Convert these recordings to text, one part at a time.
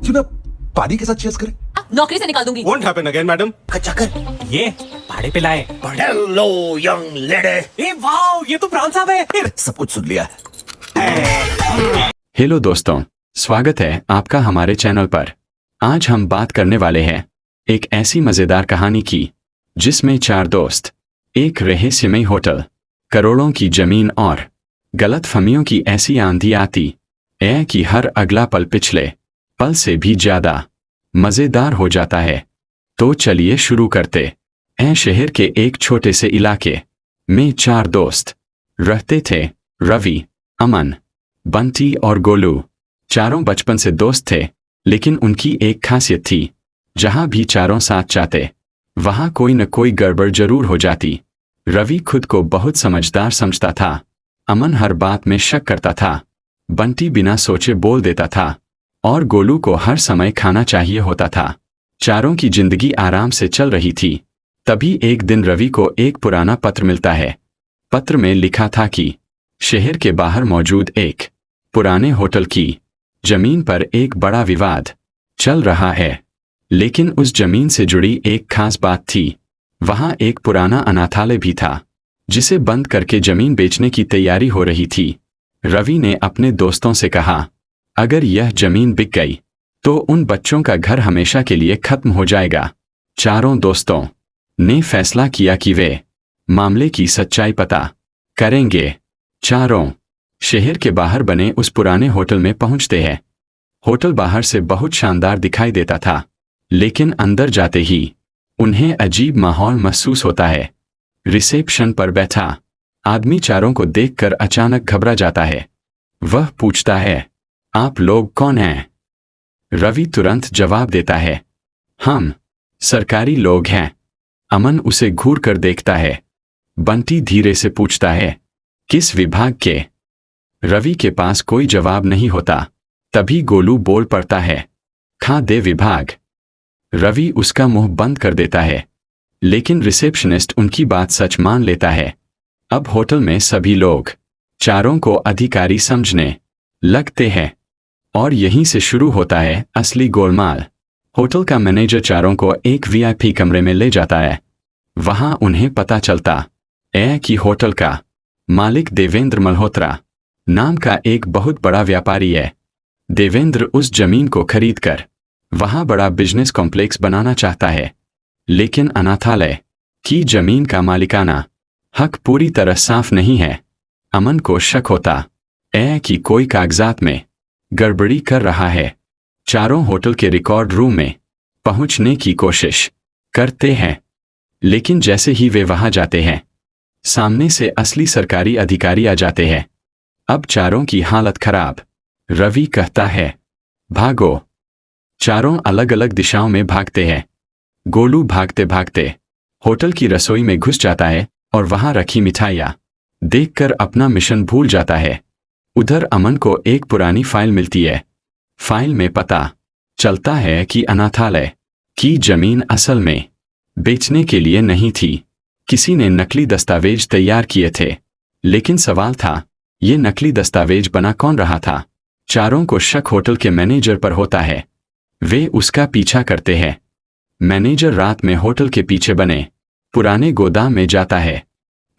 क्यों ना पानी के साथ चेस करें? नौकरी से निकाल दूंगी। Won't happen again, madam. चक्कर ये भाड़े पे लाए। Hello young lady. Ah wow, ये तो प्राण साहब है। सब कुछ सुन लिया। हेलो दोस्तों, स्वागत है आपका हमारे चैनल पर। आज हम बात करने वाले हैं एक ऐसी मजेदार कहानी की जिसमें चार दोस्त, एक रहस्यमय होटल, करोड़ों की जमीन और गलतफहमियों की ऐसी आंधी आती है कि हर अगला पल पिछले पल से भी ज्यादा मजेदार हो जाता है। तो चलिए शुरू करते हैं। शहर के एक छोटे से इलाके में चार दोस्त रहते थे, रवि, अमन, बंटी और गोलू। चारों बचपन से दोस्त थे, लेकिन उनकी एक खासियत थी, जहां भी चारों साथ जाते वहां कोई न कोई गड़बड़ जरूर हो जाती। रवि खुद को बहुत समझदार समझता था, अमन हर बात में शक करता था, बंटी बिना सोचे बोल देता था और गोलू को हर समय खाना चाहिए होता था। चारों की जिंदगी आराम से चल रही थी। तभी एक दिन रवि को एक पुराना पत्र मिलता है। पत्र में लिखा था कि शहर के बाहर मौजूद एक पुराने होटल की जमीन पर एक बड़ा विवाद चल रहा है, लेकिन उस जमीन से जुड़ी एक खास बात थी। वहां एक पुराना अनाथालय भी था, जिसे बंद करके जमीन बेचने की तैयारी हो रही थी। रवि ने अपने दोस्तों से कहा, अगर यह जमीन बिक गई तो उन बच्चों का घर हमेशा के लिए खत्म हो जाएगा। चारों दोस्तों ने फैसला किया कि वे मामले की सच्चाई पता करेंगे। चारों शहर के बाहर बने उस पुराने होटल में पहुंचते हैं। होटल बाहर से बहुत शानदार दिखाई देता था, लेकिन अंदर जाते ही उन्हें अजीब माहौल महसूस होता है। रिसेप्शन पर बैठा आदमी चारों को देखकर अचानक घबरा जाता है। वह पूछता है, आप लोग कौन हैं? रवि तुरंत जवाब देता है, हम सरकारी लोग हैं। अमन उसे घूर कर देखता है। बंटी धीरे से पूछता है, किस विभाग के? रवि के पास कोई जवाब नहीं होता। तभी गोलू बोल पड़ता है, खाद्य विभाग। रवि उसका मुंह बंद कर देता है, लेकिन रिसेप्शनिस्ट उनकी बात सच मान लेता है। अब होटल में सभी लोग चारों को अधिकारी समझने लगते हैं और यहीं से शुरू होता है असली गोलमाल। होटल का मैनेजर चारों को एक वीआईपी कमरे में ले जाता है। वहां उन्हें पता चलता है कि होटल का मालिक देवेंद्र मल्होत्रा नाम का एक बहुत बड़ा व्यापारी है। देवेंद्र उस जमीन को खरीदकर वहां बड़ा बिजनेस कॉम्प्लेक्स बनाना चाहता है, लेकिन अनाथालय की जमीन का मालिकाना हक पूरी तरह साफ नहीं है। अमन को शक होता है कि कोई कागजात में गड़बड़ी कर रहा है। चारों होटल के रिकॉर्ड रूम में पहुंचने की कोशिश करते हैं, लेकिन जैसे ही वे वहां जाते हैं, सामने से असली सरकारी अधिकारी आ जाते हैं। अब चारों की हालत खराब। रवि कहता है, भागो। चारों अलग अलग दिशाओं में भागते हैं। गोलू भागते भागते होटल की रसोई में घुस जाता है और वहां रखी मिठाइयां देखकर अपना मिशन भूल जाता है। उधर अमन को एक पुरानी फाइल मिलती है। फाइल में पता चलता है कि अनाथालय की जमीन असल में बेचने के लिए नहीं थी। किसी ने नकली दस्तावेज तैयार किए थे, लेकिन सवाल था, ये नकली दस्तावेज बना कौन रहा था? चारों को शक होटल के मैनेजर पर होता है। वे उसका पीछा करते हैं। मैनेजर रात में होटल के पीछे बने पुराने गोदाम में जाता है।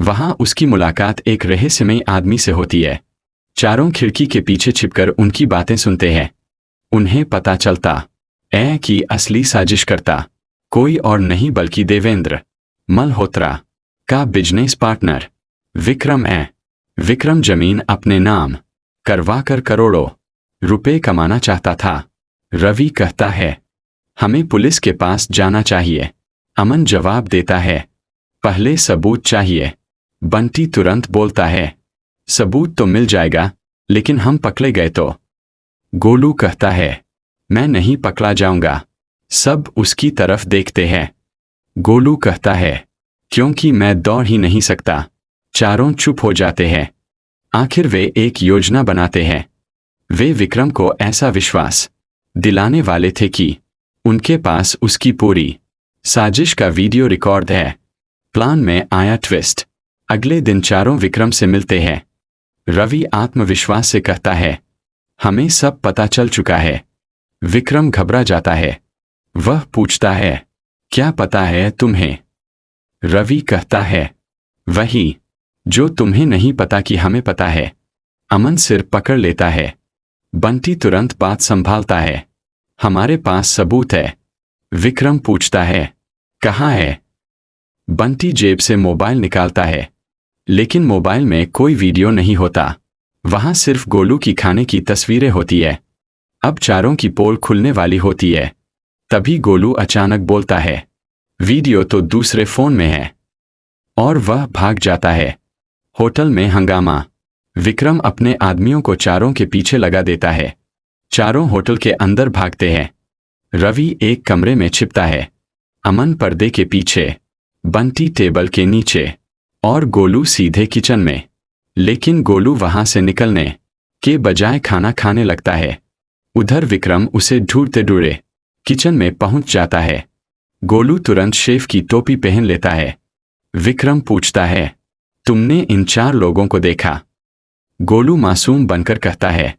वहां उसकी मुलाकात एक रहस्यमय आदमी से होती है। चारों खिड़की के पीछे छिपकर उनकी बातें सुनते हैं। उन्हें पता चलता है कि असली साजिशकर्ता कोई और नहीं बल्कि देवेंद्र मल्होत्रा का बिजनेस पार्टनर विक्रम है। विक्रम जमीन अपने नाम करवाकर करोड़ों रुपए कमाना चाहता था। रवि कहता है, हमें पुलिस के पास जाना चाहिए। अमन जवाब देता है, पहले सबूत चाहिए। बंटी तुरंत बोलता है, सबूत तो मिल जाएगा, लेकिन हम पकड़े गए तो? गोलू कहता है, मैं नहीं पकड़ा जाऊंगा। सब उसकी तरफ देखते हैं। गोलू कहता है, क्योंकि मैं दौड़ ही नहीं सकता। चारों चुप हो जाते हैं। आखिर वे एक योजना बनाते हैं। वे विक्रम को ऐसा विश्वास दिलाने वाले थे कि उनके पास उसकी पूरी साजिश का वीडियो रिकॉर्ड है। प्लान में आया ट्विस्ट। अगले दिन चारों विक्रम से मिलते हैं। रवि आत्मविश्वास से कहता है, हमें सब पता चल चुका है। विक्रम घबरा जाता है। वह पूछता है, क्या पता है तुम्हें? रवि कहता है, वही जो तुम्हें नहीं पता कि हमें पता है। अमन सिर पकड़ लेता है। बंटी तुरंत बात संभालता है, हमारे पास सबूत है। विक्रम पूछता है, कहाँ है? बंटी जेब से मोबाइल निकालता है, लेकिन मोबाइल में कोई वीडियो नहीं होता। वहां सिर्फ गोलू की खाने की तस्वीरें होती है। अब चारों की पोल खुलने वाली होती है। तभी गोलू अचानक बोलता है, वीडियो तो दूसरे फोन में है। और वह भाग जाता है। होटल में हंगामा। विक्रम अपने आदमियों को चारों के पीछे लगा देता है। चारों होटल के अंदर भागते हैं। रवि एक कमरे में छिपता है, अमन पर्दे के पीछे, बंटी टेबल के नीचे और गोलू सीधे किचन में। लेकिन गोलू वहां से निकलने के बजाय खाना खाने लगता है। उधर विक्रम उसे ढूंढते ढूंढे किचन में पहुंच जाता है। गोलू तुरंत शेफ की टोपी पहन लेता है। विक्रम पूछता है, तुमने इन 4 लोगों को देखा? गोलू मासूम बनकर कहता है,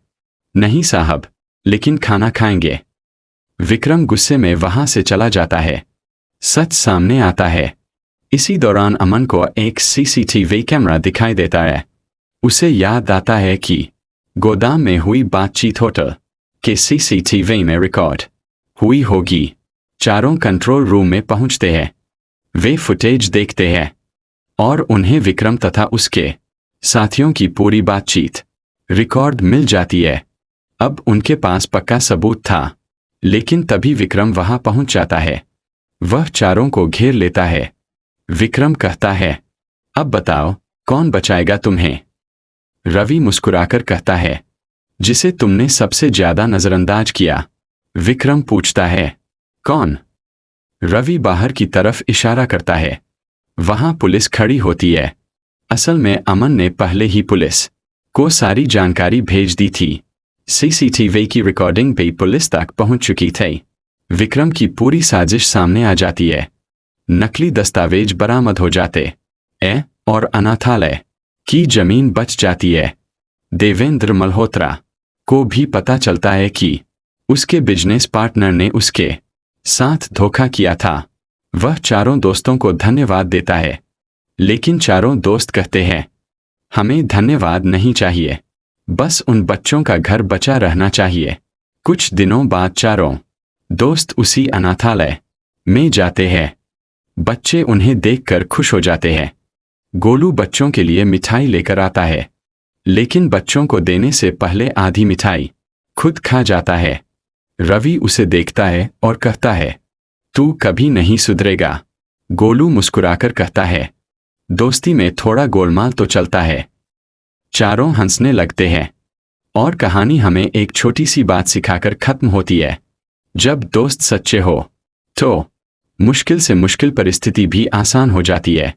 नहीं साहब, लेकिन खाना खाएंगे। विक्रम गुस्से में वहां से चला जाता है। सच सामने आता है। इसी दौरान अमन को एक सीसीटीवी कैमरा दिखाई देता है। उसे याद आता है कि गोदाम में हुई बातचीत होटल के सीसीटीवी में रिकॉर्ड हुई होगी। चारों कंट्रोल रूम में पहुंचते हैं। वे फुटेज देखते हैं और उन्हें विक्रम तथा उसके साथियों की पूरी बातचीत रिकॉर्ड मिल जाती है। अब उनके पास पक्का सबूत था। लेकिन तभी विक्रम वहां पहुंच जाता है। वह चारों को घेर लेता है। विक्रम कहता है, अब बताओ कौन बचाएगा तुम्हें? रवि मुस्कुराकर कहता है, जिसे तुमने सबसे ज्यादा नजरअंदाज किया। विक्रम पूछता है, कौन? रवि बाहर की तरफ इशारा करता है। वहां पुलिस खड़ी होती है। असल में अमन ने पहले ही पुलिस को सारी जानकारी भेज दी थी। सीसीटीवी की रिकॉर्डिंग भी पुलिस तक पहुंच चुकी थी। विक्रम की पूरी साजिश सामने आ जाती है। नकली दस्तावेज बरामद हो जाते हैं और अनाथालय की जमीन बच जाती है। देवेंद्र मल्होत्रा को भी पता चलता है कि उसके बिजनेस पार्टनर ने उसके साथ धोखा किया था। वह चारों दोस्तों को धन्यवाद देता है, लेकिन चारों दोस्त कहते हैं, हमें धन्यवाद नहीं चाहिए, बस उन बच्चों का घर बचा रहना चाहिए। कुछ दिनों बाद चारों दोस्त उसी अनाथालय में जाते हैं। बच्चे उन्हें देखकर खुश हो जाते हैं। गोलू बच्चों के लिए मिठाई लेकर आता है, लेकिन बच्चों को देने से पहले आधी मिठाई खुद खा जाता है। रवि उसे देखता है और कहता है, तू कभी नहीं सुधरेगा। गोलू मुस्कुराकर कहता है, दोस्ती में थोड़ा गोलमाल तो चलता है। चारों हंसने लगते हैं और कहानी हमें एक छोटी सी बात सिखाकर खत्म होती है। जब दोस्त सच्चे हो तो मुश्किल से मुश्किल परिस्थिति भी आसान हो जाती है।